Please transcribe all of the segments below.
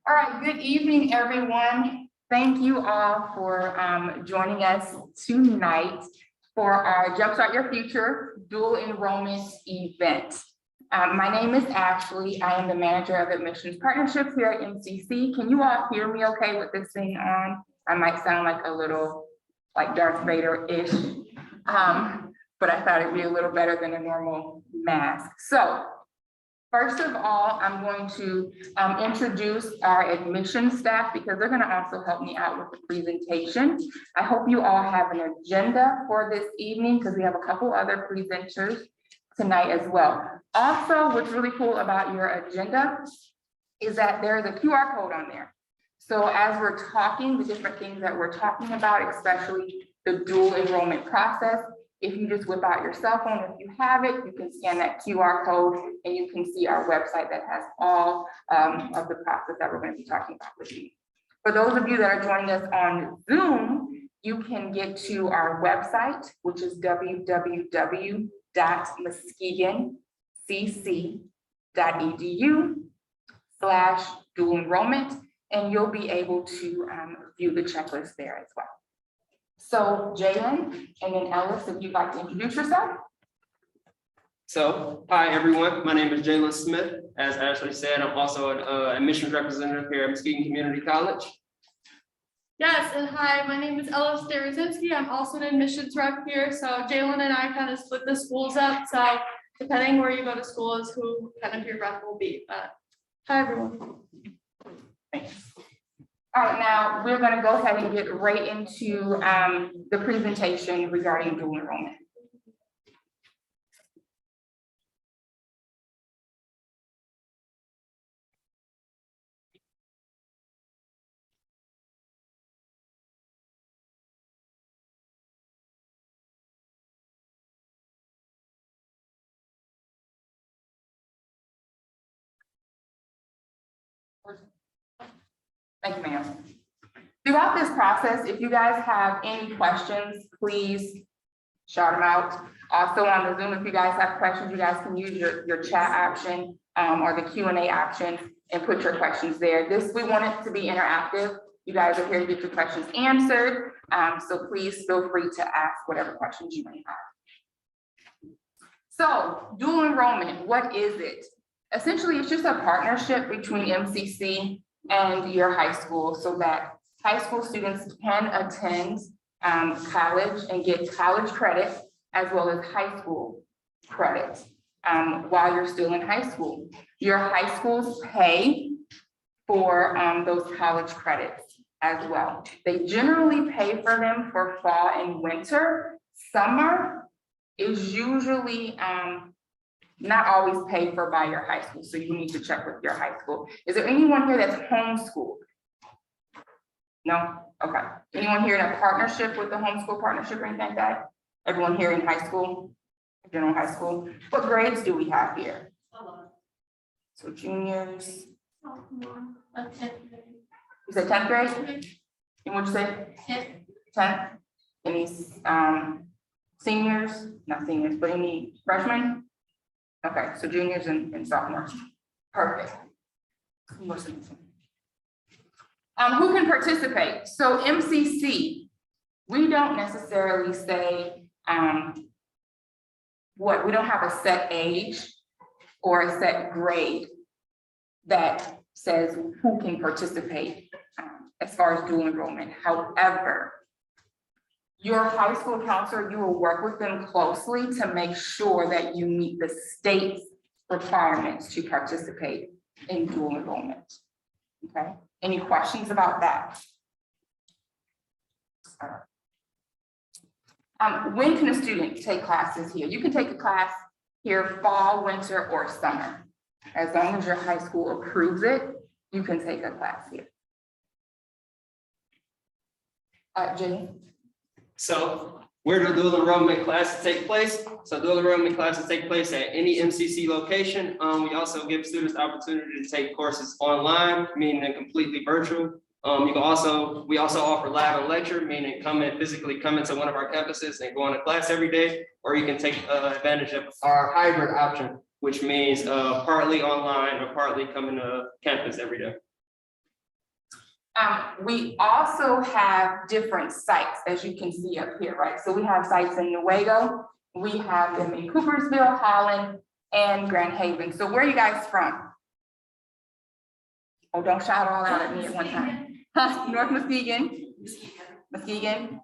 All right, good evening, everyone. Thank you all for joining us tonight for our Jumpstart Your Future dual enrollment event. My name is Ashley. I am the manager of admissions partnerships here at MCC. Can you all hear me okay with this thing on? I might sound like a little like Darth Vader-ish, but I thought it'd be a little better than a normal mask. So first of all, I'm going to introduce our admission staff because they're going to also help me out with the presentation. I hope you all have an agenda for this evening because we have a couple other presenters tonight as well. Also, what's really cool about your agenda is that there's a QR code on there. So as we're talking, the different things that we're talking about, especially the dual enrollment process, if you just whip out your cell phone, if you have it, you can scan that QR code and you can see our website that has all of the process that we're going to be talking about with you. For those of you that are joining us on Zoom, you can get to our website, which is www.muskegoncc.edu/dual enrollment, and you'll be able to view the checklist there as well. So Jalen and then Ellis, if you'd like to introduce yourself. So, hi everyone, my name is Jalen Smith. As Ashley said, I'm also an admissions representative here at Muskegon Community College. Yes, and hi, my name is Ellis Derazinski. I'm also an admissions rep here. So Jalen and I kind of split the schools up. So depending where you go to school is who kind of your rep will be. But hi everyone. Thanks. All right, now we're going to go ahead and get right into the presentation regarding dual enrollment. Thank you, ma'am. Throughout this process, if you guys have any questions, please shout them out. Also on the Zoom, if you guys have questions, you guys can use your chat option or the Q&A option and put your questions there. We want it to be interactive. You guys are here to get your questions answered. So please feel free to ask whatever questions you may have. So dual enrollment, what is it? Essentially, it's just a partnership between MCC and your high school so that high school students can attend college and get college credit as well as high school credit while you're still in high school. Your high schools pay for those college credits as well. They generally pay for them for fall and winter. Summer is usually not always paid for by your high school, so you need to check with your high school. Is there anyone here that's homeschooled? No? Okay. Anyone here in a partnership with the homeschool partnership or anything like that? Everyone here in high school, general high school? What grades do we have here? So juniors. You said 10th grade? And what'd you say? 10th. Any seniors? Not seniors, but any freshmen? Okay, so juniors and sophomores. Perfect. Who can participate? So MCC, we don't necessarily say we don't have a set age or a set grade that says who can participate as far as dual enrollment. However, your high school counselor, you will work with them closely to make sure that you meet the state's requirements to participate in dual enrollment. Okay, any questions about that? When can a student take classes here? You can take a class here fall, winter, or summer. As long as your high school approves it, you can take a class here. Jenny? So where do dual enrollment classes take place? So dual enrollment classes take place at any MCC location. We also give students the opportunity to take courses online, meaning they're completely virtual. We also offer live and lecture, meaning physically come into one of our campuses and go on a class every day, or you can take advantage of our hybrid option, which means partly online or partly coming to campus every day. We also have different sites, as you can see up here, right? So we have sites in Newaygo, we have them in Coopersville, Holland, and Grand Haven. So where are you guys from? Oh, don't shout all out at me at one time. Huh? North Muskegon? Muskegon?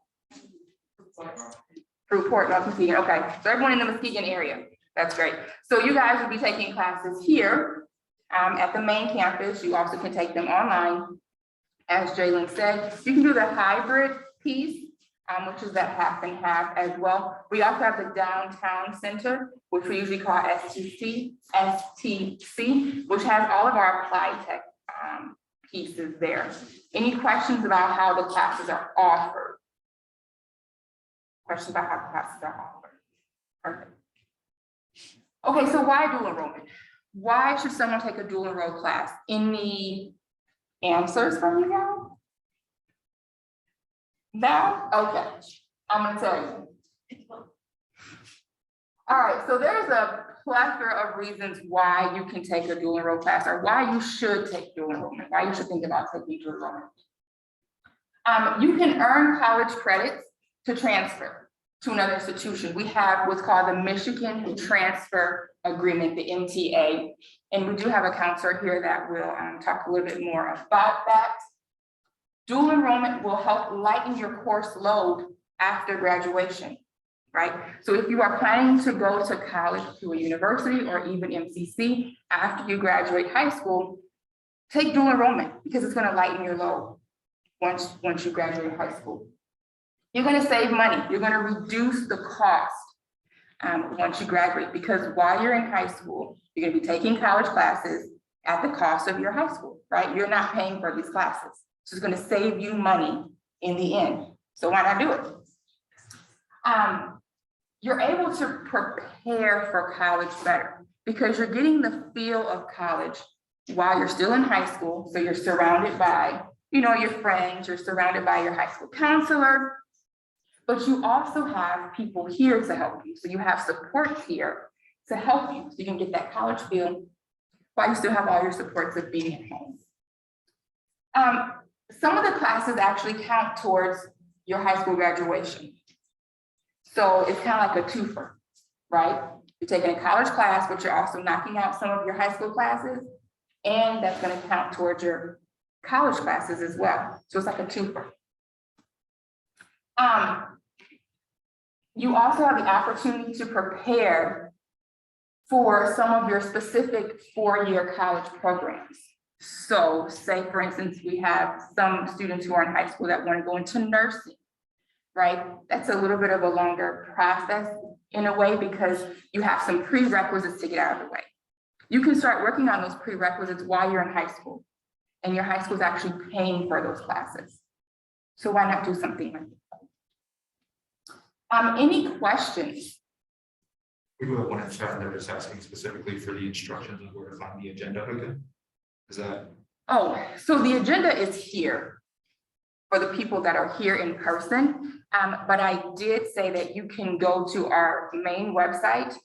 Fruitport, North Muskegon, okay. So everyone in the Muskegon area, that's great. So you guys will be taking classes here at the main campus. You also can take them online. As Jalen said, you can do the hybrid piece, which is that half and half as well. We also have the downtown center, which we usually call STC, which has all of our applied tech pieces there. Any questions about how the classes are offered? Questions about how the classes are offered? Perfect. Okay, so why dual enrollment? Why should someone take a dual enroll class? Any answers from you guys? No? Okay, I'm gonna tell you. All right, so there's a plethora of reasons why you can take a dual enroll class, or why you should take dual enrollment, why you should think about taking dual enrollment. You can earn college credits to transfer to another institution. We have what's called the Michigan Transfer Agreement, the MTA, and we do have a counselor here that will talk a little bit more about that. Dual enrollment will help lighten your course load after graduation, right? So if you are planning to go to college, to a university, or even MCC after you graduate high school, take dual enrollment because it's going to lighten your load once you graduate high school. You're going to save money. You're going to reduce the cost once you graduate, because while you're in high school, you're going to be taking college classes at the cost of your high school, right? You're not paying for these classes. So it's going to save you money in the end. So why not do it? You're able to prepare for college better because you're getting the feel of college while you're still in high school. So you're surrounded by, your friends, you're surrounded by your high school counselor, but you also have people here to help you. So you have support here to help you. So you can get that college feel while you still have all your supports of being at home. Some of the classes actually count towards your high school graduation. So it's kind of like a twofer, right? You're taking a college class, but you're also knocking out some of your high school classes, and that's going to count towards your college classes as well. So it's like a twofer. You also have the opportunity to prepare for some of your specific four-year college programs. So say, for instance, we have some students who are in high school that want to go into nursing, right? That's a little bit of a longer process in a way because you have some prerequisites to get out of the way. You can start working on those prerequisites while you're in high school, and your high school is actually paying for those classes. So why not do something like that? Any questions? We do have one in chat that is asking specifically for the instructions of where to find the agenda again. Is that? Oh, so the agenda is here for the people that are here in person. But I did say that you can go to our main website,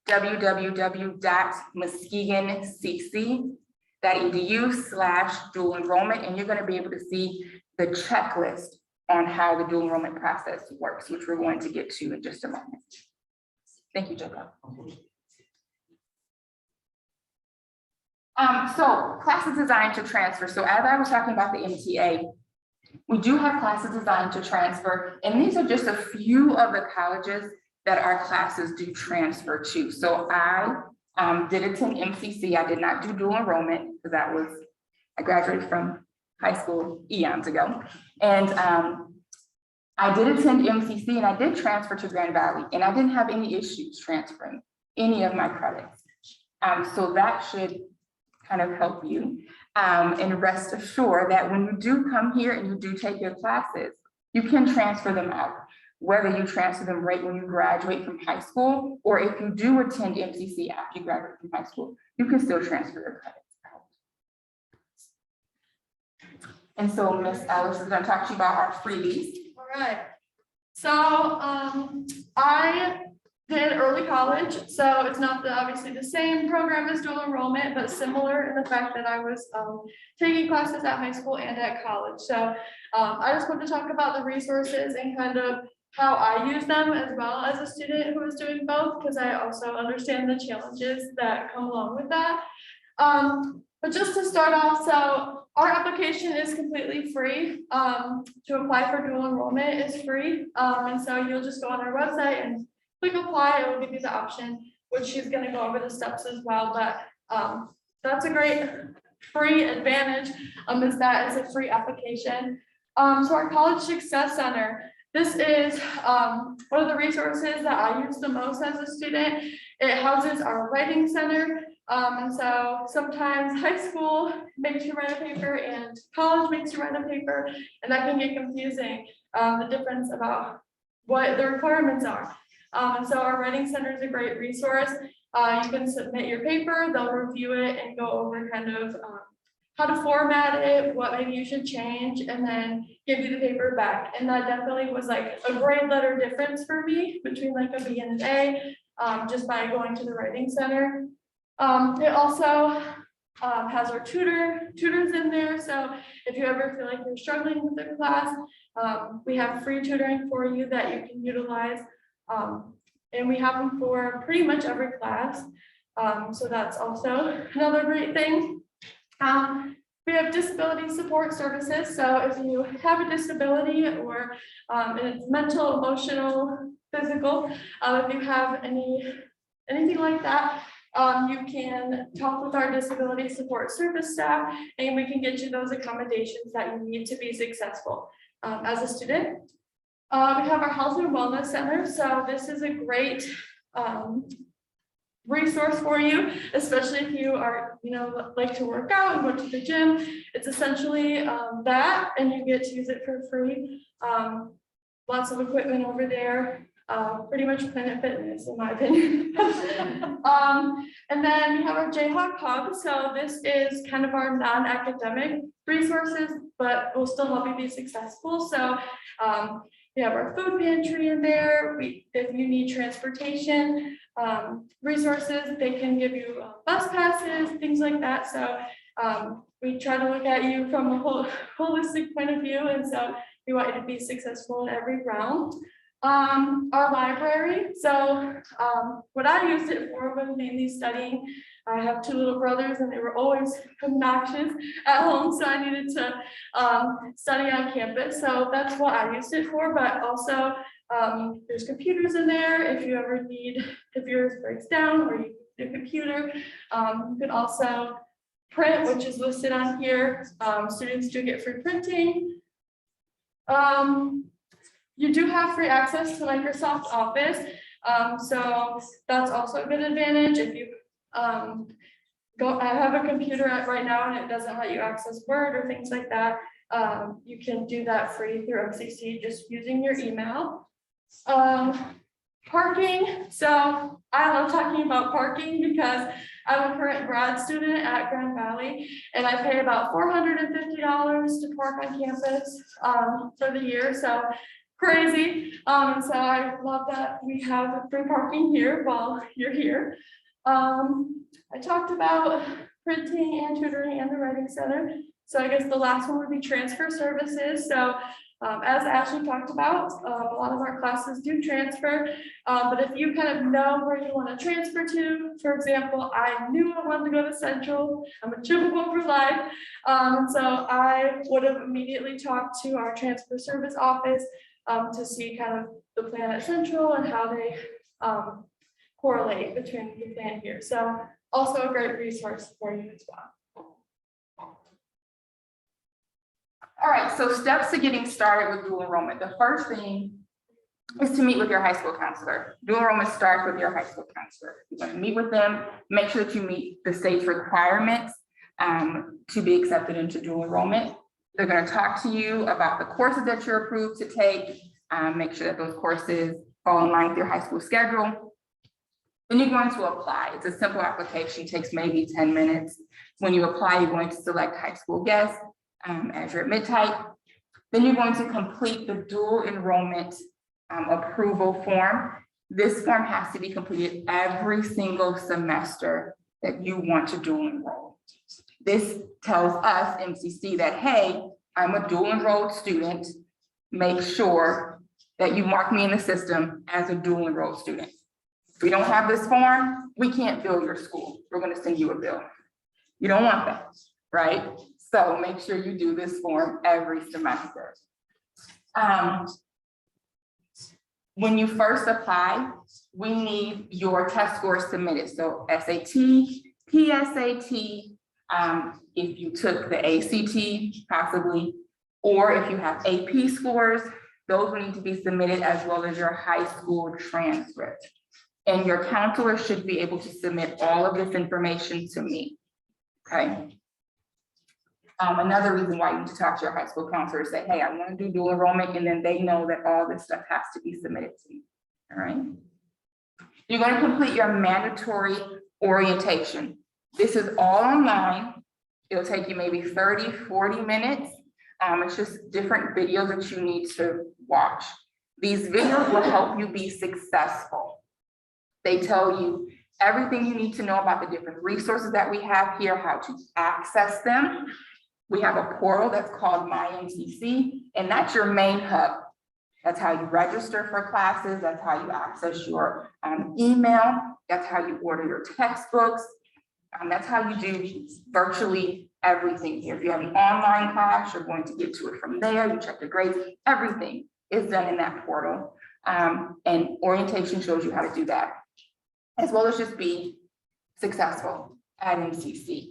www.muskegoncc.edu/dual enrollment, and you're going to be able to see the checklist on how the dual enrollment process works, which we're going to get to in just a moment. Thank you, Jacob. So classes designed to transfer. So as I was talking about the MTA, we do have classes designed to transfer, and these are just a few of the colleges that our classes do transfer to. So I did attend MCC. I did not do dual enrollment because I graduated from high school eons ago. And I did attend MCC and I did transfer to Grand Valley, and I didn't have any issues transferring any of my credits. So that should kind of help you. And rest assured that when you do come here and you do take your classes, you can transfer them out, whether you transfer them right when you graduate from high school, or if you do attend MCC after you graduate from high school, you can still transfer your credits out. And so Ms. Ellis is going to talk to you about our freebies. All right. So I did early college, so it's not obviously the same program as dual enrollment, but similar in the fact that I was taking classes at high school and at college. So I just want to talk about the resources and kind of how I use them as well as a student who is doing both, because I also understand the challenges that come along with that. But just to start off, so our application is completely free. To apply for dual enrollment is free. And so you'll just go on our website and click apply. It will give you the option, which she's going to go over the steps as well. But that's a great free advantage, is that it's a free application. So our College Success Center, this is one of the resources that I use the most as a student. It houses our writing center. And so sometimes high school makes you write a paper and college makes you write a paper, and that can get confusing, the difference about what the requirements are. And so our writing center is a great resource. You can submit your paper, they'll review it and go over kind of how to format it, what maybe you should change, and then give you the paper back. And that definitely was like a grade letter difference for me between like a B and an A, just by going to the writing center. It also has our tutors in there. So if you ever feel like you're struggling with the class, we have free tutoring for you that you can utilize. And we have them for pretty much every class. So that's also another great thing. We have disability support services. So if you have a disability or it's mental, emotional, physical, if you have anything like that, you can talk with our disability support service staff, and we can get you those accommodations that you need to be successful as a student. We have our health and wellness center. So this is a great resource for you, especially if you are, like to work out and go to the gym. It's essentially that, and you get to use it for free. Lots of equipment over there. Pretty much Planet Fitness, in my opinion. And then we have our Jayhawk Hub. So this is kind of our non-academic resources, but will still help you be successful. So we have our food pantry in there. If you need transportation resources, they can give you bus passes, things like that. So we try to look at you from a holistic point of view, and so we want you to be successful in every round. Our library. So what I used it for was mainly studying. I have 2 little brothers and they were always obnoxious at home, so I needed to study on campus. So that's what I used it for, but also there's computers in there if you ever need, if yours breaks down or you need a computer. You can also print, which is listed on here. Students do get free printing. You do have free access to Microsoft Office, so that's also a good advantage. If you I have a computer right now and it doesn't let you access Word or things like that, you can do that free through MCC just using your email. Parking. So I love talking about parking because I'm a current grad student at Grand Valley, and I pay about $450 to park on campus for the year. So crazy. So I love that we have free parking here while you're here. I talked about printing and tutoring and the writing center. So I guess the last one would be transfer services. So as Ashley talked about, a lot of our classes do transfer, but if you kind of know where you want to transfer to, for example, I knew I wanted to go to Central. I'm a Chippewa for life. So I would have immediately talked to our transfer service office to see kind of the plan at Central and how they correlate between the plan here. So also a great resource for you as well. All right, so steps to getting started with dual enrollment. The first thing is to meet with your high school counselor. Dual enrollment starts with your high school counselor. You're going to meet with them, make sure that you meet the state's requirements to be accepted into dual enrollment. They're going to talk to you about the courses that you're approved to take, make sure that those courses fall in line with your high school schedule. Then you're going to apply. It's a simple application, takes maybe 10 minutes. When you apply, you're going to select high school guest as your admit type. Then you're going to complete the dual enrollment approval form. This form has to be completed every single semester that you want to dual enroll. This tells us, MCC, that, hey, I'm a dual enrolled student. Make sure that you mark me in the system as a dual enrolled student. If we don't have this form, we can't bill your school. We're gonna send you a bill. You don't want that, right? So make sure you do this form every semester. When you first apply, we need your test scores submitted. So SAT, PSAT, if you took the ACT possibly, or if you have AP scores, those will need to be submitted as well as your high school transcript. And your counselor should be able to submit all of this information to me, okay? Another reason why you need to talk to your high school counselor is say, hey, I want to do dual enrollment, and then they know that all this stuff has to be submitted to you, all right? You're going to complete your mandatory orientation. This is all online. It'll take you maybe 30, 40 minutes. It's just different videos that you need to watch. These videos will help you be successful. They tell you everything you need to know about the different resources that we have here, how to access them. We have a portal that's called MyMCC, and that's your main hub. That's how you register for classes. That's how you access your email. That's how you order your textbooks. That's how you do virtually everything here. If you have an online class, you're going to get to it from there. You check the grades. Everything is done in that portal. And orientation shows you how to do that, as well as just be successful at MCC.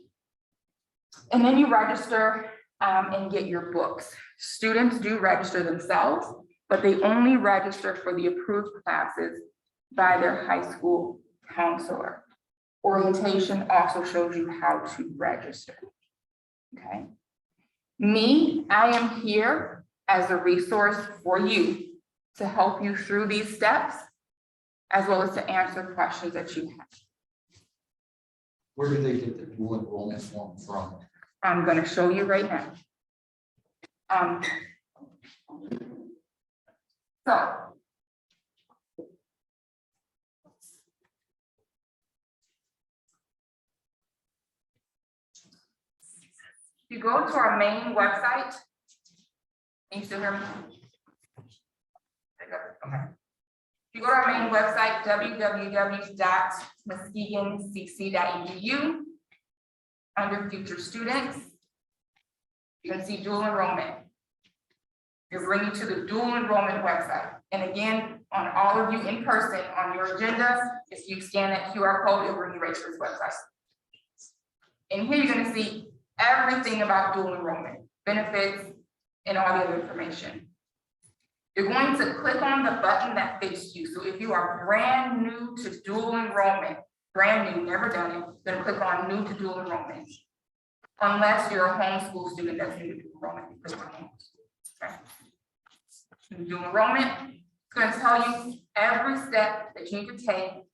And then you register and get your books. Students do register themselves, but they only register for the approved classes by their high school counselor. Orientation also shows you how to register, okay? I am here as a resource for you to help you through these steps, as well as to answer questions that you have. Where do they get the dual enrollment form from? I'm going to show you right now. So if you go to our main website, can you still hear me? There you go. Okay. If you go to our main website, www.muskegoncc.edu, under future students, you can see dual enrollment. It'll bring you to the dual enrollment website. And again, on all of you in person on your agenda, if you scan that QR code, it'll bring you right to this website. And here you're going to see everything about dual enrollment, benefits, and all the other information. You're going to click on the button that fits you. So if you are brand new to dual enrollment, brand new, never done it, then click on new to dual enrollment. Unless you're a homeschool student that's new to dual enrollment, you click on homeschool. Okay. Dual enrollment, it's going to tell you every step that you need to take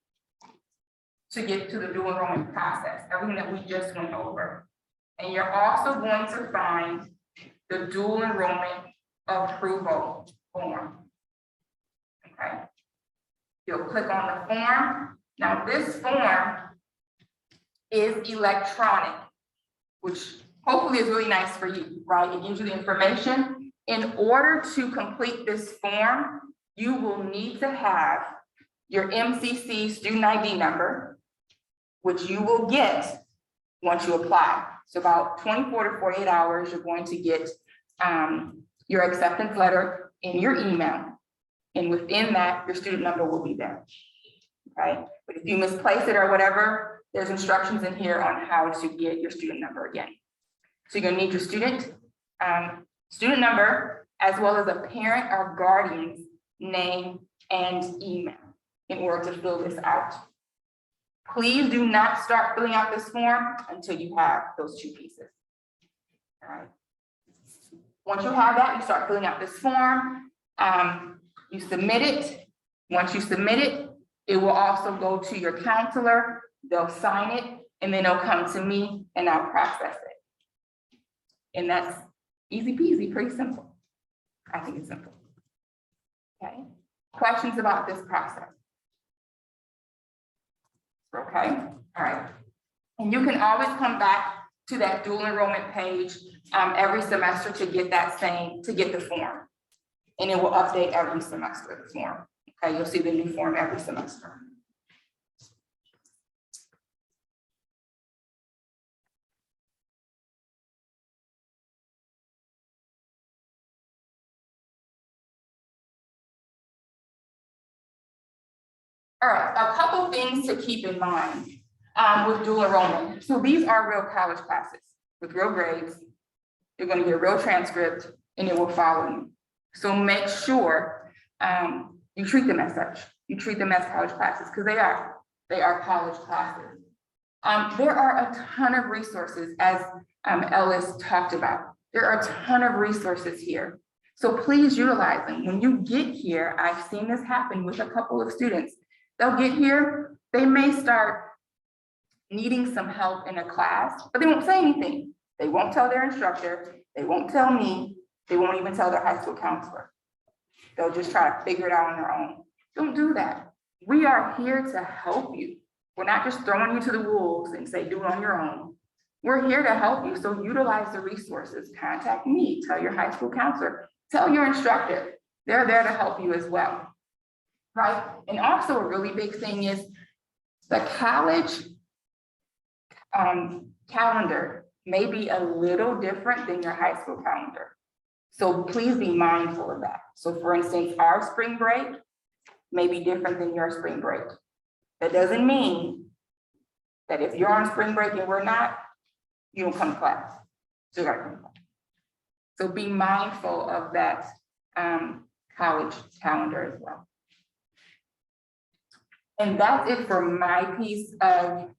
to get to the dual enrollment process, everything that we just went over. And you're also going to find the dual enrollment approval form. Okay. You'll click on the form. Now this form is electronic, which hopefully is really nice for you, right? It gives you the information. In order to complete this form, you will need to have your MCC student ID number, which you will get once you apply. So about 24 to 48 hours, you're going to get your acceptance letter in your email. And within that, your student number will be there, right? But if you misplace it or whatever, there's instructions in here on how to get your student number again. So you're gonna need your student number, as well as a parent or guardian's name and email in order to fill this out. Please do not start filling out this form until you have those two pieces. All right. Once you have that, you start filling out this form. You submit it. Once you submit it, it will also go to your counselor. They'll sign it, and then it'll come to me, and I'll process it. And that's easy peasy, pretty simple. I think it's simple. Okay. Questions about this process? Okay, all right. And you can always come back to that dual enrollment page every semester to get the form. And it will update every semester, the form. Okay, you'll see the new form every semester. All right, a couple things to keep in mind with dual enrollment. So these are real college classes with real grades. You're going to get a real transcript and it will follow you. So make sure you treat them as such. You treat them as college classes because they are college classes. There are a ton of resources, as Ellis talked about. There are a ton of resources here. So please utilize them. When you get here, I've seen this happen with a couple of students. They'll get here, they may start needing some help in a class, but they won't say anything. They won't tell their instructor, they won't tell me, they won't even tell their high school counselor. They'll just try to figure it out on their own. Don't do that. We are here to help you. We're not just throwing you to the wolves and say, do it on your own. We're here to help you, so utilize the resources. Contact me, tell your high school counselor, tell your instructor. They're there to help you as well. Right? And also a really big thing is the college calendar may be a little different than your high school calendar. So please be mindful of that. So for instance, our spring break may be different than your spring break. That doesn't mean that if you're on spring break and we're not, you don't come to class. So you gotta come to class. So be mindful of that college calendar as well. And that's it for my piece of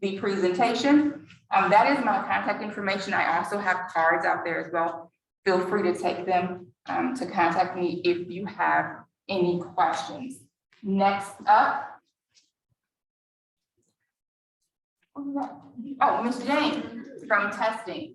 the presentation. That is my contact information. I also have cards out there as well. Feel free to take them to contact me if you have any questions. Next up. Oh, Ms. Jane from testing.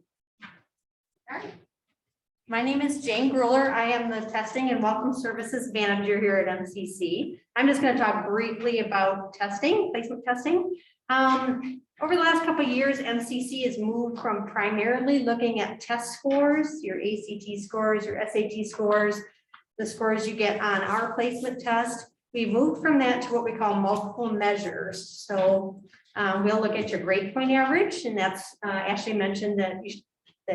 My name is Jane Gruller. I am the Testing and Welcome Services Manager here at MCC. I'm just going to talk briefly about testing, placement testing. Over the last couple of years, MCC has moved from primarily looking at test scores, your ACT scores, your SAT scores, the scores you get on our placement test. We moved from that to what we call multiple measures. So we'll look at your grade point average, and that's Ashley mentioned that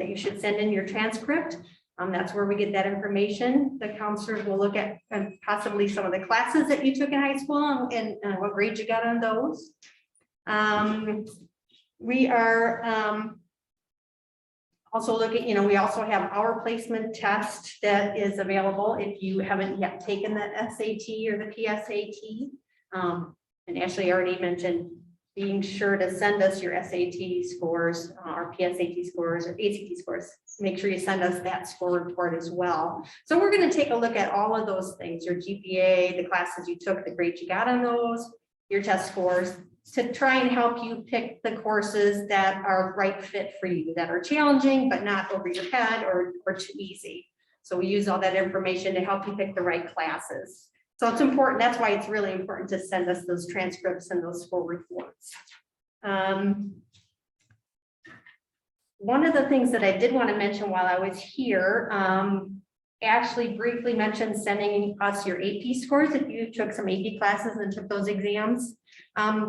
you should send in your transcript. That's where we get that information. The counselors will look at possibly some of the classes that you took in high school and what grades you got on those. We are also looking, we also have our placement test that is available if you haven't yet taken the SAT or the PSAT. And Ashley already mentioned being sure to send us your SAT scores, or PSAT scores, or ACT scores. Make sure you send us that score report as well. So we're going to take a look at all of those things, your GPA, the classes you took, the grades you got on those, your test scores, to try and help you pick the courses that are right fit for you, that are challenging, but not over your head or too easy. So we use all that information to help you pick the right classes. So it's important, that's why it's really important to send us those transcripts and those score reports. One of the things that I did want to mention while I was here, Ashley briefly mentioned sending us your AP scores if you took some AP classes and took those exams.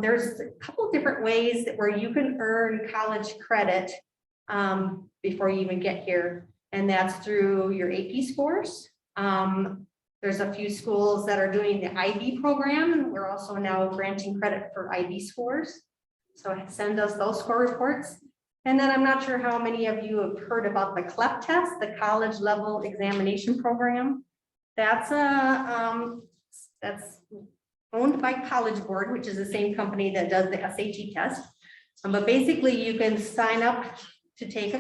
There's a couple different ways where you can earn college credit before you even get here, and that's through your AP scores. There's a few schools that are doing the IB program. We're also now granting credit for IB scores. So send us those score reports. And then I'm not sure how many of you have heard about the CLEP test, the college level examination program. That's owned by College Board, which is the same company that does the SAT test. But basically you can sign up to take a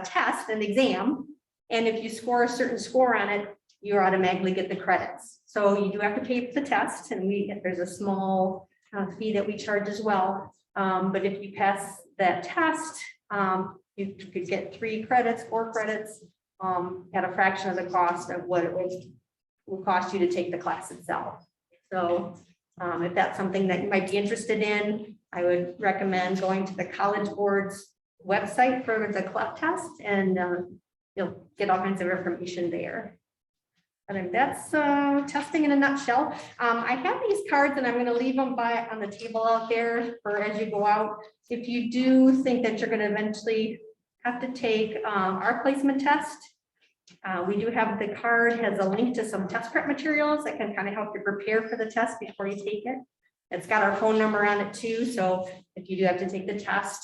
test, an exam. And if you score a certain score on it, you automatically get the credits. So you do have to pay for the test, and there's a small fee that we charge as well. But if you pass that test, you could get 4 credits at a fraction of the cost of what it will cost you to take the class itself. So If that's something that you might be interested in, I would recommend going to the College Board's website for the CLEP test, and you'll get all kinds of information there. And that's testing in a nutshell. I have these cards and I'm going to leave them on the table out there for as you go out. If you do think that you're going to eventually have to take our placement test, we do have the card has a link to some test prep materials that can kind of help you prepare for the test before you take it. It's got our phone number on it too. So if you do have to take the test,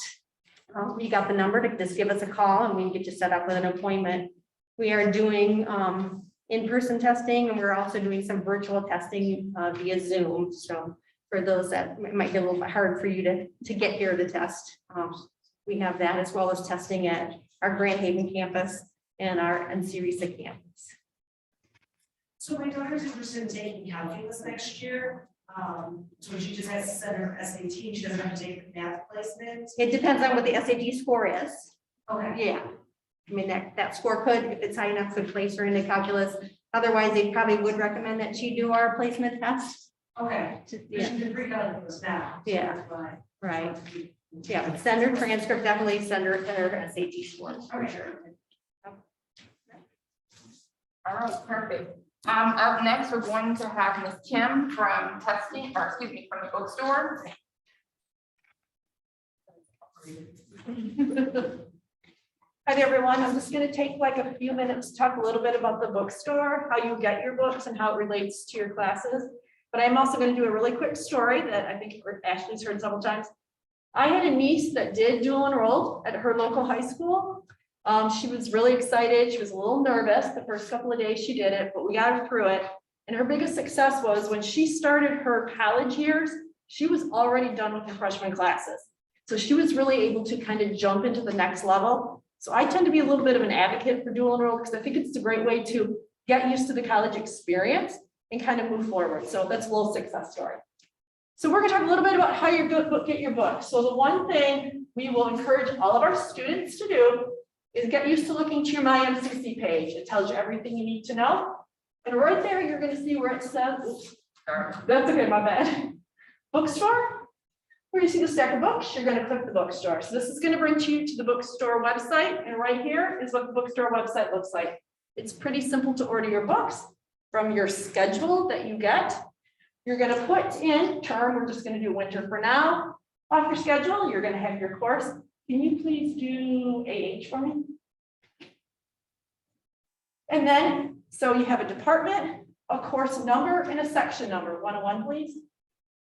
you got the number to just give us a call and we can get you set up with an appointment. We are doing in-person testing, and we're also doing some virtual testing via Zoom. So for those that it might be a little bit hard for you to get here to test, we have that, as well as testing at our Grand Haven campus and our NC campus. So my daughter's interested in taking calculus next year. So she just has to send her SAT, she doesn't have to take math placement. It depends on what the SAT score is. Okay. Yeah. I mean, that score could, if it's high enough, could place her into calculus. Otherwise, they probably would recommend that she do our placement test. Okay. Yeah, She can pre-calculus now. so Yeah. that's why. right. Yeah, but send her transcript, definitely send her SAT scores for Okay. sure. All right, perfect. Up next, we're going to have Ms. Kim from testing, or excuse me, from the bookstore. Hi there, everyone. I'm just going to take like a few minutes to talk a little bit about the bookstore, how you get your books and how it relates to your classes. But I'm also going to do a really quick story that I think Ashley's heard several times. I had a niece that did dual enroll at her local high school. She was really excited. She was a little nervous the first couple of days she did it, but we got her through it. And her biggest success was when she started her college years, she was already done with her freshman classes. So she was really able to kind of jump into the next level. So I tend to be a little bit of an advocate for dual enroll because I think it's a great way to get used to the college experience and kind of move forward. So that's a little success story. So we're going to talk a little bit about how you get your book. So the one thing we will encourage all of our students to do is get used to looking to your My MCC page. It tells you everything you need to know. And right there, you're going to see where it says, oops, that's okay, my bad. Bookstore. Where you see the stack of books, you're going to click the bookstore. So this is going to bring you to the bookstore website. And right here is what the bookstore website looks like. It's pretty simple to order your books from your schedule that you get. You're going to put in term. We're just going to do winter for now. Off your schedule, you're going to have your course. Can you please do AH for me? And then, so you have a department, a course number, and a section number. 101, please.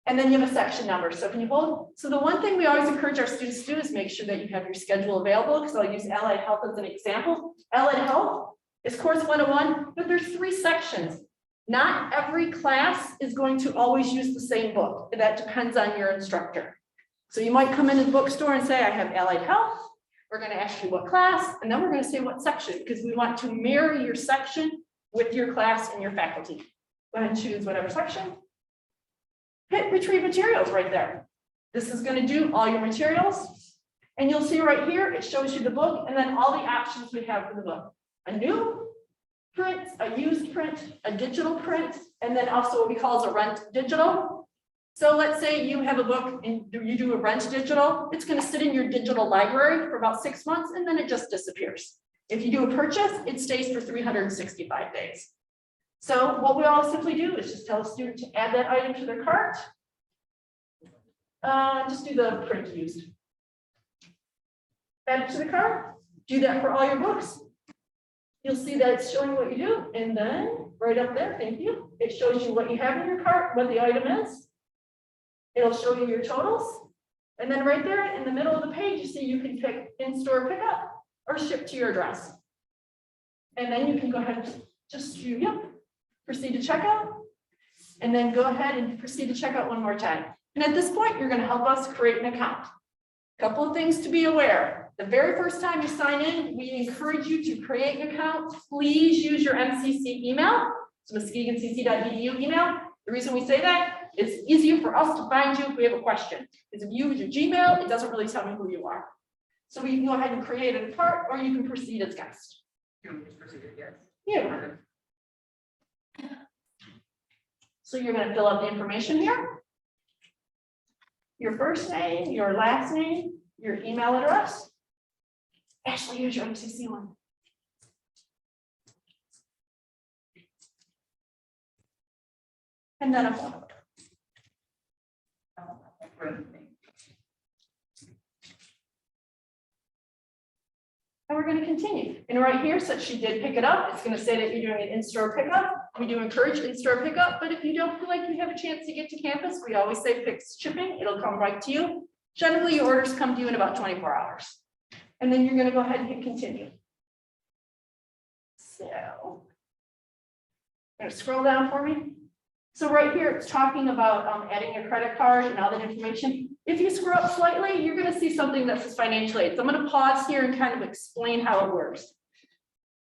And then you have a section number. So can you hold? So the one thing we always encourage our students to do is make sure that you have your schedule available, because I'll use Allied Health as an example. Allied Health is course 101, but there's 3 sections. Not every class is going to always use the same book. That depends on your instructor. So you might come into the bookstore and say, I have Allied Health. We're going to ask you what class, and then we're going to say what section, because we want to marry your section with your class and your faculty. Go ahead and choose whatever section. Hit retrieve materials right there. This is going to do all your materials. And you'll see right here, it shows you the book and then all the options we have for the book. A new print, a used print, a digital print, and then also what we call a rent digital. So let's say you have a book and you do a rent digital. It's going to sit in your digital library for about 6 months and then it just disappears. If you do a purchase, it stays for 365 days. So what we all simply do is just tell a student to add that item to their cart. Just do the print used. Add it to the cart. Do that for all your books. You'll see that it's showing what you do. And then right up there, thank you. It shows you what you have in your cart, what the item is. It'll show you your totals. And then right there in the middle of the page, you see you can pick in-store pickup or ship to your address. And then you can go ahead and just proceed to checkout, and then go ahead and proceed to checkout one more time. And at this point, you're going to help us create an account. A couple of things to be aware. The very first time you sign in, we encourage you to create an account. Please use your MCC email, so muskegoncc.edu email. The reason we say that is it's easier for us to find you if we have a question. Because if you use your Gmail, it doesn't really tell me who you are. So we can go ahead and create an account, or you can proceed as guest. Yeah. So you're gonna fill out the information here. Your first name, your last name, your email address. Ashley, here's your MCC one. And then a phone number. And we're gonna continue. And right here, since she did pick it up, it's gonna say that you're doing an in-store pickup. We do encourage in-store pickup, but if you don't feel like you have a chance to get to campus, we always say fixed shipping, it'll come right to you. Generally, your orders come to you in about 24 hours. And then you're gonna go ahead and hit continue. So. Gonna scroll down for me. So right here, it's talking about adding a credit card and all that information. If you scroll up slightly, you're gonna see something that says financial aid. So I'm gonna pause here and kind of explain how it works.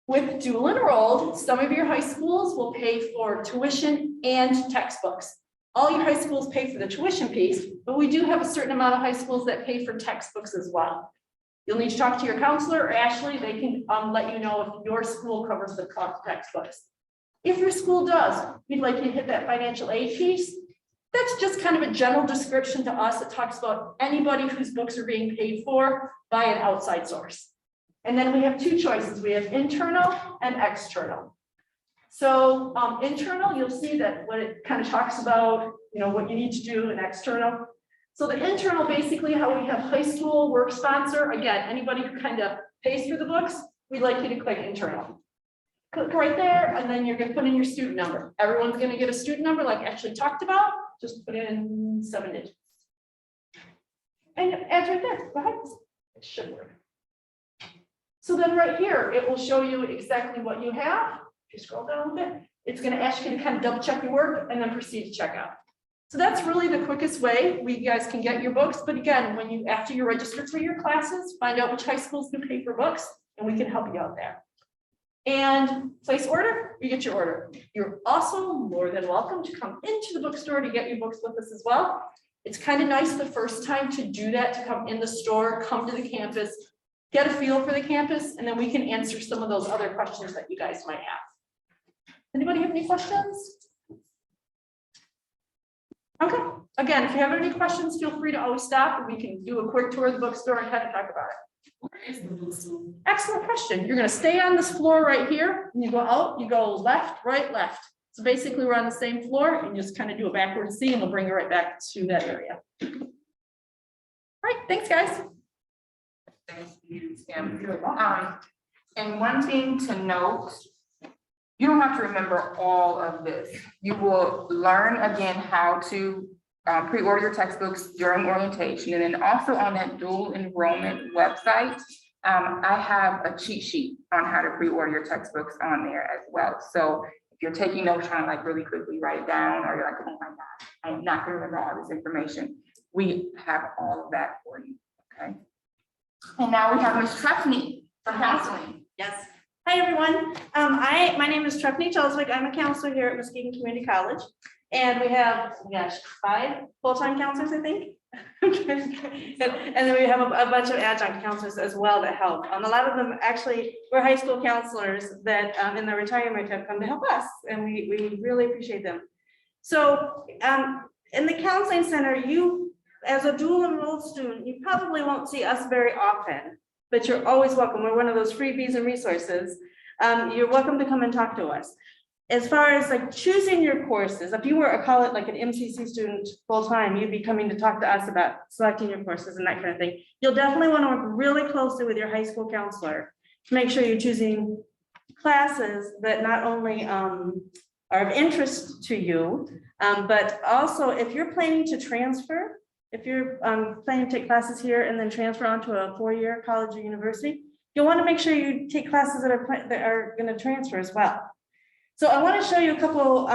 With dual enrolled, some of your high schools will pay for tuition and textbooks. All your high schools pay for the tuition piece, but we do have a certain amount of high schools that pay for textbooks as well. You'll need to talk to your counselor or Ashley, they can let you know if your school covers the cost of textbooks. If your school does, we'd like you to hit that financial aid piece. That's just kind of a general description to us that talks about anybody whose books are being paid for by an outside source. And then we have two choices. We have internal and external. So internal, you'll see that what it kind of talks about, what you need to do in external. So the internal, basically how we have high school work sponsor, again, anybody who kind of pays for the books, we'd like you to click internal. Click right there, and then you're gonna put in your student number. Everyone's gonna get a student number like Ashley talked about, just put in 7 digits. And add right there, go ahead, it should work. So then right here, it will show you exactly what you have. If you scroll down a bit, it's gonna ask you to kind of double check your work and then proceed to check out. So that's really the quickest way you guys can get your books. But again, after you register for your classes, find out which high schools can pay for books, and we can help you out there. And place order, you get your order. You're also more than welcome to come into the bookstore to get your books with us as well. It's kind of nice the first time to do that, to come in the store, come to the campus, get a feel for the campus, and then we can answer some of those other questions that you guys might have. Anybody have any questions? Okay, again, if you have any questions, feel free to always stop and we can do a quick tour of the bookstore and kind of talk about it. Excellent question. You're going to stay on this floor right here. And you go out, you go left, right, left. So basically we're on the same floor and you just kind of do a backward C and we'll bring you right back to that area. All right, thanks guys. Thank you, Tim. And one thing to note, you don't have to remember all of this. You will learn again how to pre-order your textbooks during orientation. And then also on that dual enrollment website, I have a cheat sheet on how to pre-order your textbooks on there as well. So if you're taking notes, trying to like really quickly write it down, or you're like, oh my God, I'm not gonna remember all this information. We have all of that for you, okay? And now we have Ms. Trefney for counseling. Yes. Hi, everyone. My name is Trefney Chelswick. I'm a counselor here at Muskegon Community College. And we have, 5 full-time counselors, I think. And then we have a bunch of adjunct counselors as well that help. A lot of them actually were high school counselors that in their retirement have come to help us. And we really appreciate them. So in the counseling center, you, as a dual enrolled student, you probably won't see us very often, but you're always welcome. We're one of those freebies and resources. You're welcome to come and talk to us. As far as like choosing your courses, if you were a college, like an MCC student full-time, you'd be coming to talk to us about selecting your courses and that kind of thing. You'll definitely want to work really closely with your high school counselor to make sure you're choosing classes that not only are of interest to you, but also if you're planning to transfer, if you're planning to take classes here and then transfer onto a 4-year college or university, you'll want to make sure you take classes that are going to transfer as well. So I want to show you a couple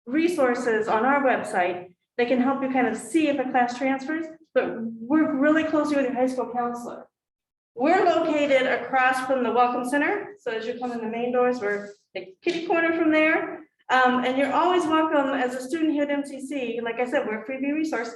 resources on our website that can help you kind of see if a class transfers, but work really closely with your high school counselor. We're located across from the Welcome Center. So as you come in the main doors, we're the kitty corner from there. And you're always welcome as a student here at MCC. Like I said, we're a freebie resource.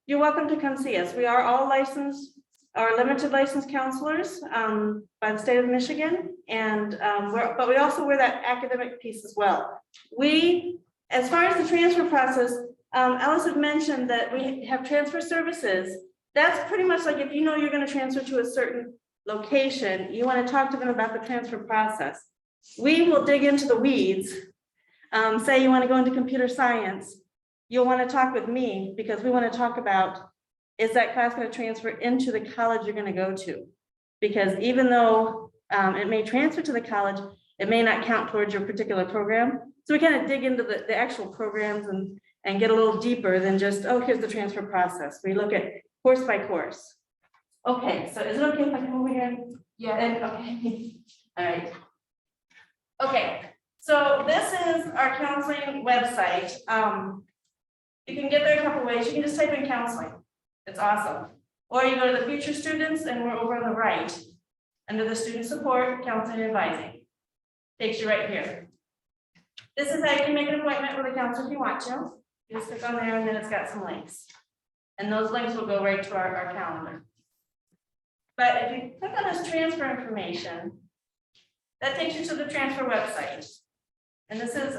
You're welcome to come see us. We are all licensed are limited license counselors by the state of Michigan. And but we also wear that academic piece as well. We, as far as the transfer process, Alice had mentioned that we have transfer services. That's pretty much like if you know you're going to transfer to a certain location, you want to talk to them about the transfer process. We will dig into the weeds. Say you want to go into computer science, you'll want to talk with me because we want to talk about, is that class going to transfer into the college you're going to go to? Because even though it may transfer to the college, it may not count towards your particular program. So we kind of dig into the actual programs and get a little deeper than just, oh, here's the transfer process. We look at course by course. Okay, so is it okay if I come over here? Yeah. And, okay, all right. Okay, so this is our counseling website. You can get there a couple ways. You can just type in counseling. It's awesome. Or you go to the future students and we're over on the right. Under the student support, counseling and advising. Takes you right here. This is how you can make an appointment with a counselor if you want to. You just click on there and then it's got some links. And those links will go right to our calendar. But if you click on this transfer information, that takes you to the transfer website. And this is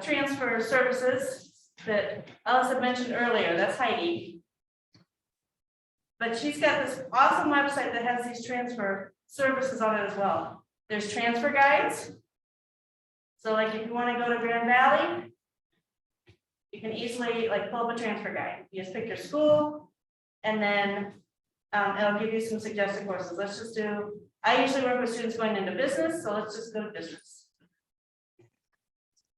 transfer services that Alice had mentioned earlier. That's Heidi. But she's got this awesome website that has these transfer services on it as well. There's transfer guides. So like if you want to go to Grand Valley, you can easily like pull up a transfer guide. You just pick your school and then it'll give you some suggested courses. Let's just do, I usually work with students going into business, so let's just go to business.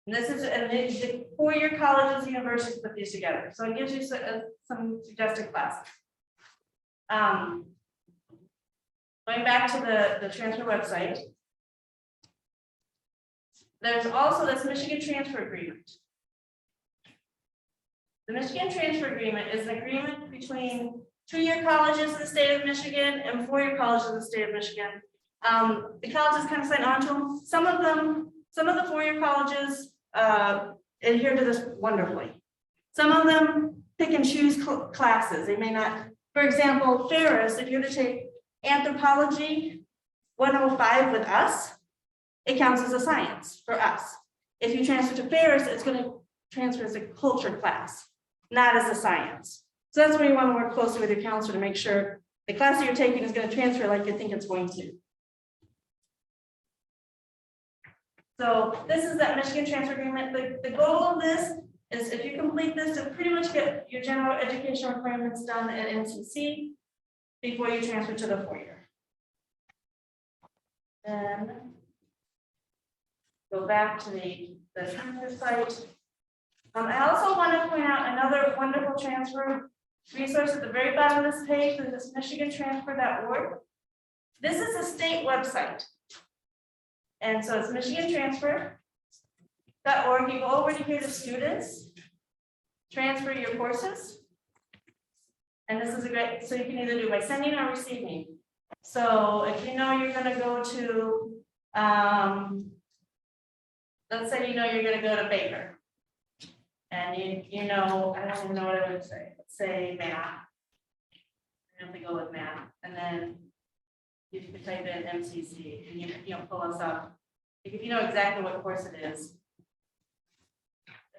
And this is, and the 4-year colleges, universities put these together. So it gives you some suggested classes. Going back to the transfer website, there's also this Michigan Transfer Agreement. The Michigan Transfer Agreement is an agreement between 2-year colleges in the state of Michigan and 4-year colleges in the state of Michigan. The colleges kind of sign on to them. Some of the 4-year colleges adhere to this wonderfully. Some of them pick and choose classes. They may not, for example, Ferris, if you're to take anthropology 105 with us, it counts as a science for us. If you transfer to Ferris, it's going to transfer as a culture class, not as a science. So that's where you want to work closely with your counselor to make sure the class that you're taking is going to transfer like you think it's going to. So this is that Michigan Transfer Agreement. The goal of this is if you complete this to pretty much get your general education requirements done at NCC before you transfer to the 4-year. Then go back to the transfer site. I also want to point out another wonderful transfer resource at the very bottom of this page is this michigantransfer.org. This is a state website. And so it's michigantransfer.org. You go over to here to students, transfer your courses. And this is a great, so you can either do by sending or receiving. So if you know you're going to go to, let's say you know you're going to go to Baker. And you know, I don't even know what I would say. Let's say math. You have to go with math. And then you can type in MCC and you know, pull us up. If you know exactly what course it is.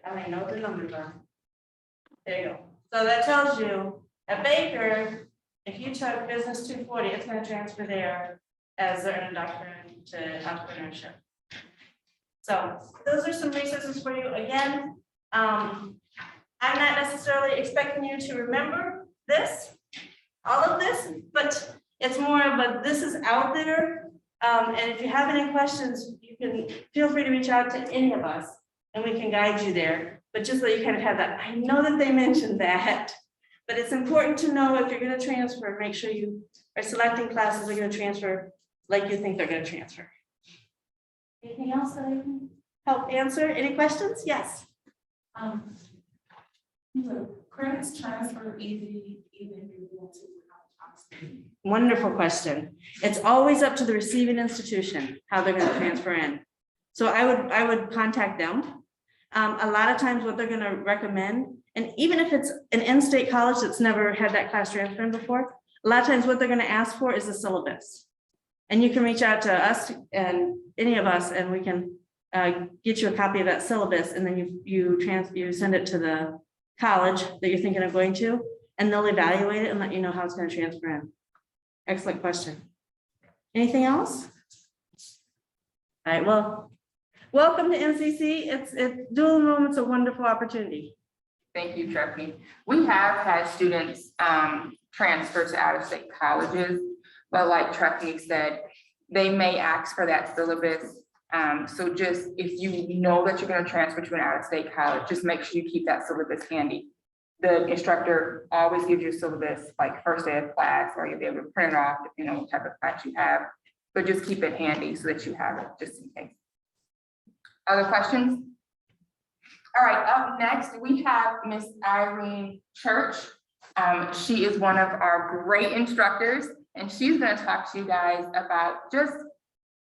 I mean, know what the numbers are. There you go. So that tells you at Baker, if you took Business 240, it's going to transfer there as an introduction to entrepreneurship. So those are some resources for you. Again, I'm not necessarily expecting you to remember this, all of this, but it's more of a, this is out there. And if you have any questions, you can feel free to reach out to any of us and we can guide you there. But just so you kind of have that, I know that they mentioned that, but it's important to know if you're going to transfer, make sure you are selecting classes that are going to transfer like you think they're going to transfer. Anything else that I can help answer? Any questions? Yes. Credits transfer easy, even if you want to without taxing. Wonderful question. It's always up to the receiving institution how they're going to transfer in. So I would contact them. A lot of times what they're gonna recommend, and even if it's an in-state college that's never had that class transfer before, a lot of times what they're gonna ask for is the syllabus. And you can reach out to us and any of us, and we can get you a copy of that syllabus, and then you send it to the college that you're thinking of going to, and they'll evaluate it and let you know how it's gonna transfer in. Excellent question. Anything else? All right, well, welcome to MCC. Dual enrollment's a wonderful opportunity. Thank you, Trustee. We have had students transfer to out-of-state colleges, but like Trustee said, they may ask for that syllabus. So just if you know that you're going to transfer to an out-of-state college, just make sure you keep that syllabus handy. The instructor always gives you a syllabus like first day of class, or you'll be able to print it off depending on what type of class you have. But just keep it handy so that you have it just in case. Other questions? All right, up next, we have Miss Irene Church. She is one of our great instructors, and she's going to talk to you guys about just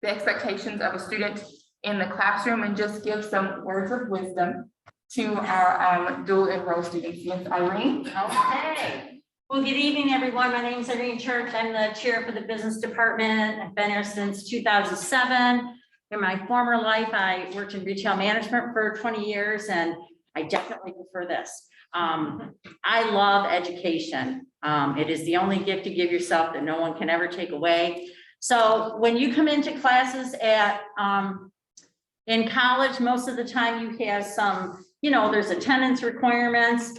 the expectations of a student in the classroom and just give some words of wisdom to our dual enrolled students. Miss Irene. Okay. Well, good evening, everyone. My name is Irene Church. I'm the chair for the business department. I've been here since 2007. In my former life, I worked in retail management for 20 years, and I definitely prefer this. I love education. It is the only gift you give yourself that no one can ever take away. So when you come into classes in college, most of the time you have some, there's attendance requirements.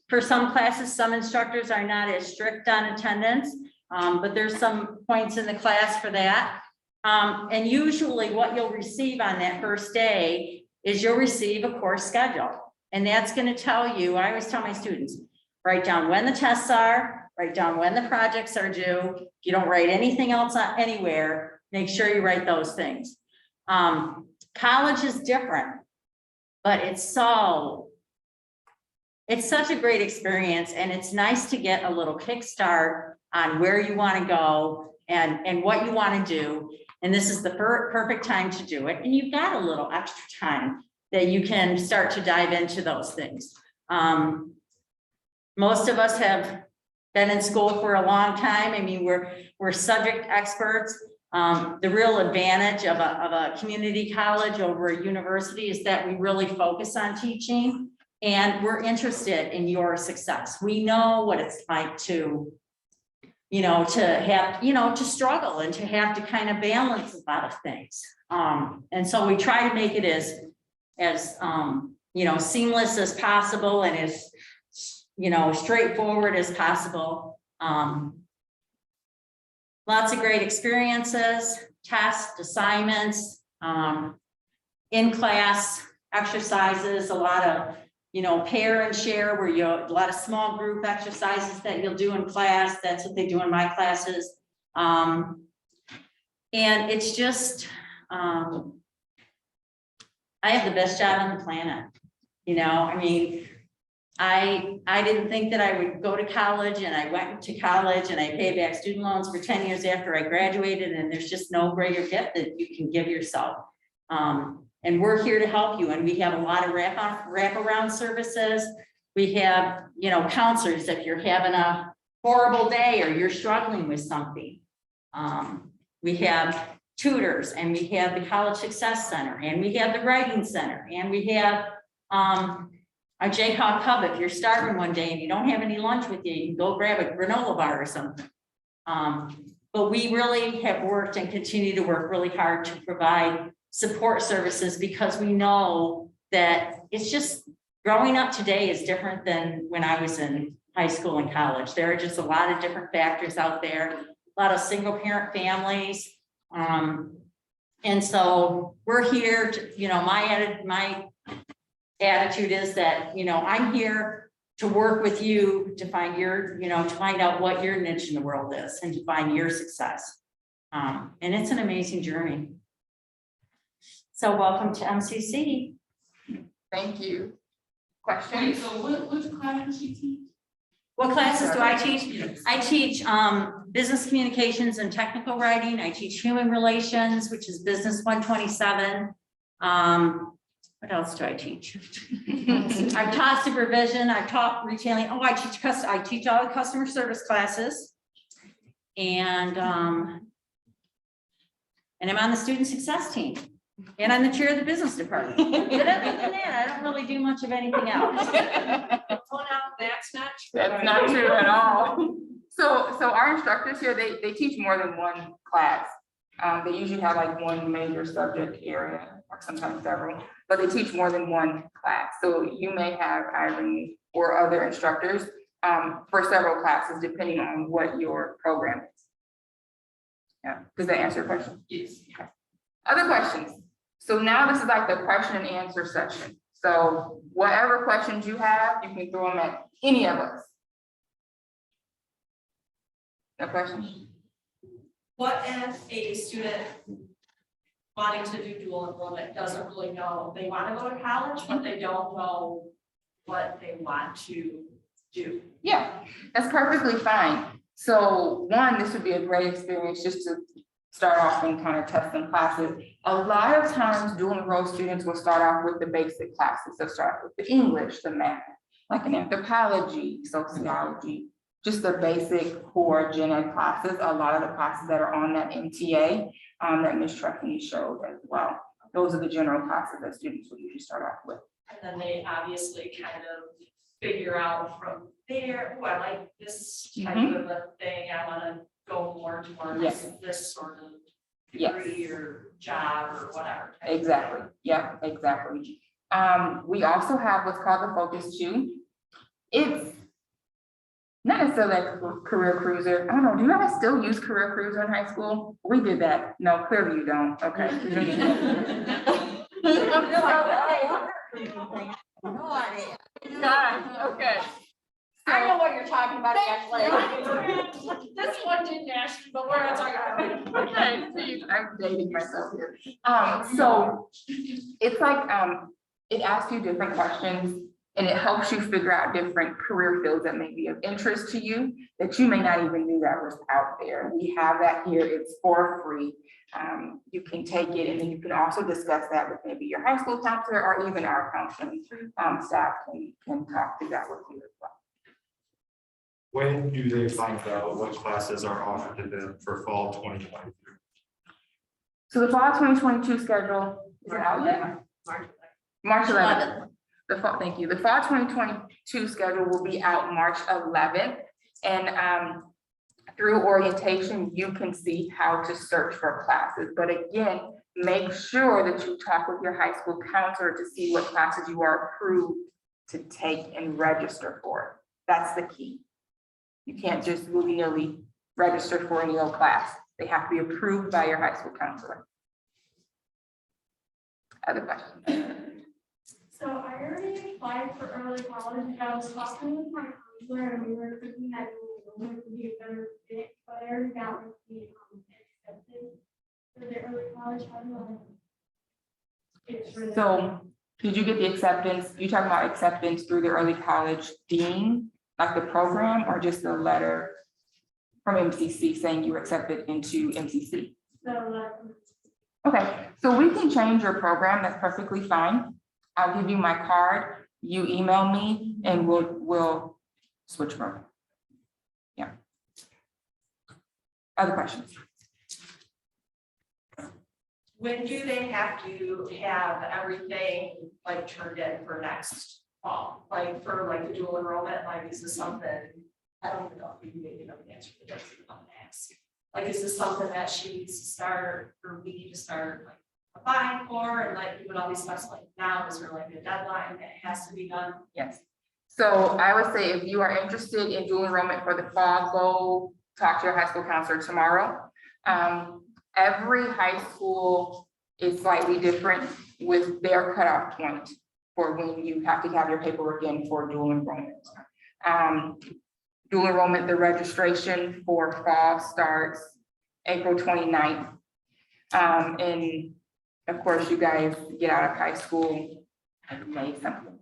For some classes, some instructors are not as strict on attendance, but there's some points in the class for that. And usually what you'll receive on that first day is you'll receive a course schedule. And that's going to tell you, I always tell my students, write down when the tests are, write down when the projects are due. If you don't write anything else anywhere, make sure you write those things. College is different, but it's such a great experience, and it's nice to get a little kickstart on where you want to go and what you want to do. And this is the perfect time to do it. And you've got a little extra time that you can start to dive into those things. Most of us have been in school for a long time. I mean, we're subject experts. The real advantage of a community college over a university is that we really focus on teaching, and we're interested in your success. We know what it's like to to struggle and to have to kind of balance a lot of things. And so we try to make it as seamless as possible and as, straightforward as possible. Lots of great experiences, tests, assignments, in-class exercises, a lot of pair and share where a lot of small group exercises that you'll do in class. That's what they do in my classes. And it's just, I have the best job on the planet. I didn't think that I would go to college, and I went to college and I paid back student loans for 10 years after I graduated, and there's just no greater gift that you can give yourself. And we're here to help you. And we have a lot of wraparound services. We have, counselors if you're having a horrible day or you're struggling with something. We have tutors, and we have the College Success Center, and we have the Writing Center, and we have a Jayhawk Hub. If you're starving one day and you don't have any lunch with you, you can go grab a granola bar or something. But we really have worked and continue to work really hard to provide support services, because we know that it's just growing up today is different than when I was in high school and college. There are just a lot of different factors out there, a lot of single parent families. And so we're here to, my attitude is that, I'm here to work with you to find to find out what your niche in the world is and to find your success. And it's an amazing journey. So welcome to MCC. Thank you. Questions? So what class does she teach? What classes do I teach? I teach business communications and technical writing. I teach human relations, which is business 127. What else do I teach? I've taught supervision, I've taught retailing, I teach all the customer service classes. And I'm on the student success team. And I'm the chair of the business department. But other than that, I don't really do much of anything else. Oh, no, that's not true. That's not true at all. So our instructors here, they teach more than one class. They usually have like one major subject area, or sometimes several, but they teach more than one class. So you may have Irene or other instructors for several classes, depending on what your program is. Yeah, does that answer your question? Yes. Okay. Other questions? So now this is like the question and answer section. So whatever questions you have, you can throw them at any of us. No questions? What if a student wanting to do dual enrollment doesn't really know, they want to go to college, but they don't know what they want to do? Yeah, that's perfectly fine. So one, this would be a great experience just to start off and kind of test some classes. A lot of times dual enrolled students will start off with the basic classes. They'll start with the English, the math, like an anthropology, sociology, just the basic core gen ed classes. A lot of the classes that are on that MTA that Ms. Treffany showed as well. Those are the general classes that students will usually start off with. And then they obviously kind of figure out from there, oh, I like this type of a thing, I want to go more towards Yes. this sort of Yes. degree or job or whatever. Exactly, yeah, exactly. We also have what's called the Focus 2. It's not necessarily like a career cruiser. I don't know, do you guys still use career cruiser in high school? We did that. No, clearly you don't. Okay. Okay. I know what you're talking about, actually. This one didn't ask you, but we're not talking about it. Okay, see, I'm dating myself here. So it's like, it asks you different questions and it helps you figure out different career fields that may be of interest to you that you may not even knew that was out there. We have that here, it's for free. You can take it and then you can also discuss that with maybe your high school counselor or even our counseling staff can talk through that with you as well. When do they find out what classes are offered to them for fall 2023? So the fall 2022 schedule is it out yet? March 11th. The fall, thank you. The fall 2022 schedule will be out March 11th. And through orientation, you can see how to search for classes. But again, make sure that you talk with your high school counselor to see what classes you are approved to take and register for. That's the key. You can't just willy-nilly register for any old class. They have to be approved by your high school counselor. Other questions? So I already applied for early college, and I was talking with my counselor, and we were thinking that it would be a better fit, but I already got like the accepted for the early college. How do I get through that? So did you get the acceptance? You talking about acceptance through the early college dean, like the program, or just a letter from MCC saying you were accepted into MCC? So Okay, so we can change your program. That's perfectly fine. I'll give you my card. You email me and we'll switch program. Yeah. Other questions? When do they have to have everything like turned in for next fall? Like for like the dual enrollment, like is this something, I don't even know if you maybe know the answer to this, I'm gonna ask. Like, is this something that she needs to start, or we need to start like applying for, and like you would always specify like now, is there like a deadline that it has to be done? Yes. So I would say if you are interested in dual enrollment for the fall, go talk to your high school counselor tomorrow. Every high school is slightly different with their cutoff point for when you have to have your paperwork in for dual enrollment. Dual enrollment, the registration for fall starts April 29th. And of course, you guys get out of high school like May something.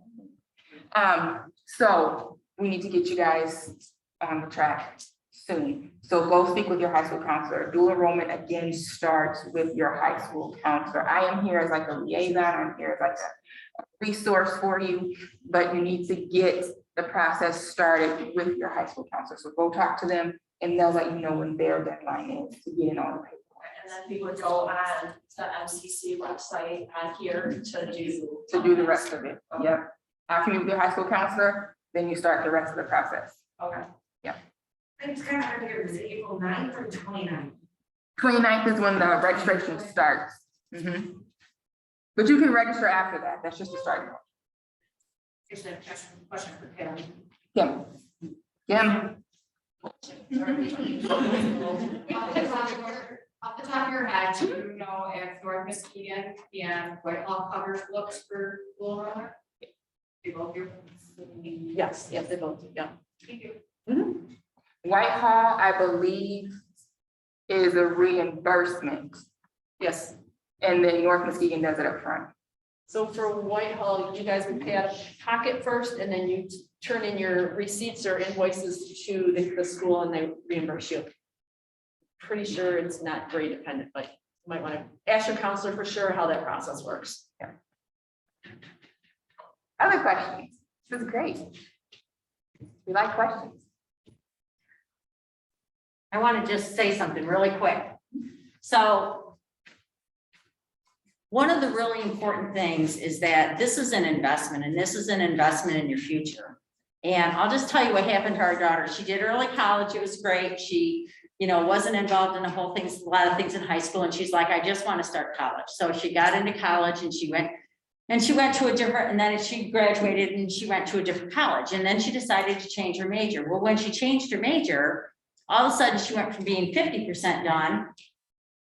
So we need to get you guys on the track soon. So go speak with your high school counselor. Dual enrollment again starts with your high school counselor. I am here as like a liaison, I'm here as like a resource for you, but you need to get the process started with your high school counselor. So go talk to them and they'll let you know when their deadline is to get in on the paperwork. And then we would go on the MCC website on here To do the rest of it, yep. After you meet with your high school counselor, then you start the rest of the process. Okay. It's kind of hard to hear, is it April 9th or 29th? 29th is when the registration starts. Mhm. But you can register after that, that's just the starting point. Here's a question for Pam. Kim. Kim, Off the top of your head, do you know if North Muskegon and Whitehall covers books for school enrollment? They both do. Yes, they both do, yeah. Thank you. Whitehall, I believe, is a reimbursement, Yes. and then North Muskegon does it up front. So for Whitehall, you guys would pay out of pocket first, and then you turn in your receipts or invoices to the school and they reimburse you. Pretty sure it's not grade dependent, but you might want to ask your counselor for sure how that process works. Other questions? This is great. We like questions. I want to just say something really quick. So one of the really important things is that this is an investment and this is an investment in your future. And I'll just tell you what happened to our daughter. She did early college. It was great. She, wasn't involved in the whole things, a lot of things in high school. And she's like, I just want to start college. So she got into college and she went to a different, and then she graduated and she went to a different college. And then she decided to change her major. Well, when she changed her major, all of a sudden she went from being 50% done,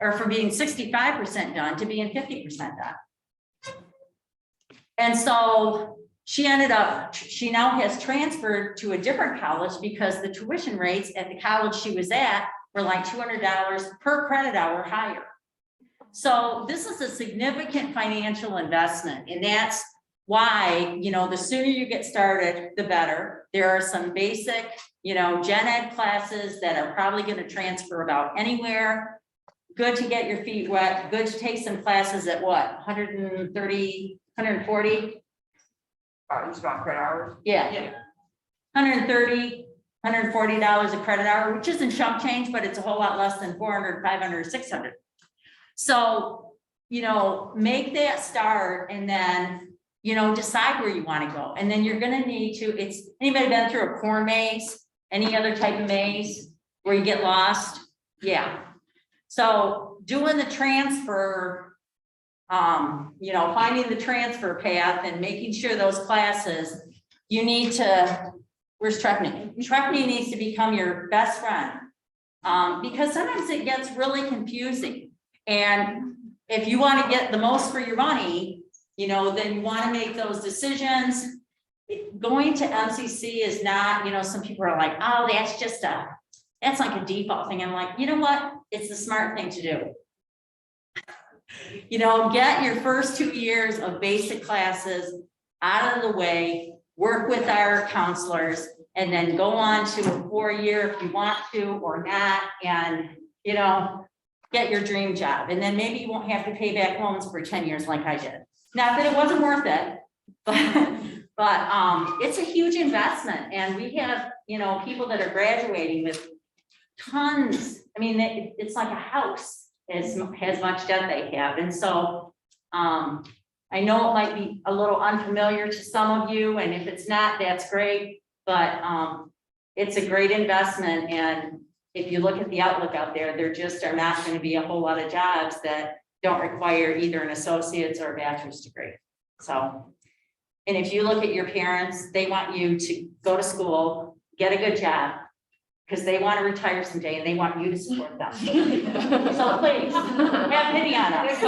or from being 65% done to being 50% done. And so she now has transferred to a different college because the tuition rates at the college she was at were like $200 per credit hour higher. So this is a significant financial investment, and that's why, the sooner you get started, the better. There are some basic, gen ed classes that are probably going to transfer about anywhere. Good to get your feet wet, good to take some classes at what, 130, 140? You just want credit hours? Yeah. 130, $140 a credit hour, which isn't chump change, but it's a whole lot less than 400, 500, 600. So, make that start and then, decide where you want to go. And then you're going to need to, anybody been through a corn maze? Any other type of maze where you get lost? Yeah. So doing the transfer, finding the transfer path and making sure those classes, you need to, where's Trepney? Trepney needs to become your best friend. Because sometimes it gets really confusing. And if you want to get the most for your money, then you want to make those decisions. Going to MCC is not, some people are like, oh, that's like a default thing. I'm like, you know what? It's the smart thing to do. Get your first 2 years of basic classes out of the way, work with our counselors, and then go on to a 4-year if you want to or not, and, get your dream job. And then maybe you won't have to pay back loans for 10 years like I did. Not that it wasn't worth it, but it's a huge investment. And we have, people that are graduating with tons. I mean, it's like a house as much debt they have. And so I know it might be a little unfamiliar to some of you, and if it's not, that's great, but it's a great investment. And if you look at the outlook out there, there just are not going to be a whole lot of jobs that don't require either an associate's or a bachelor's degree. So, and if you look at your parents, they want you to go to school, get a good job, because they want to retire someday and they want you to support them. So please, have pity on us.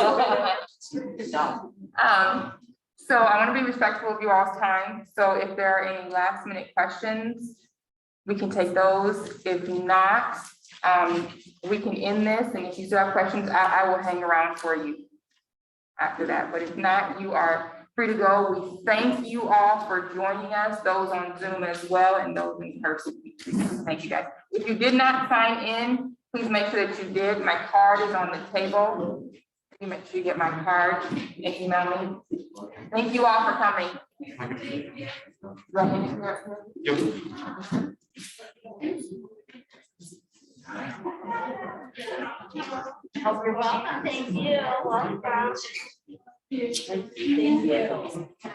So I want to be respectful of you all's time. So if there are any last minute questions, we can take those. If not, we can end this. And if you still have questions, I will hang around for you after that. But if not, you are free to go. We thank you all for joining us, those on Zoom as well, and those in person. Thank you, guys. If you did not sign in, please make sure that you did. My card is on the table. You make sure you get my card and email me. Thank you all for coming. You're welcome. Thank you. Welcome. Thank you.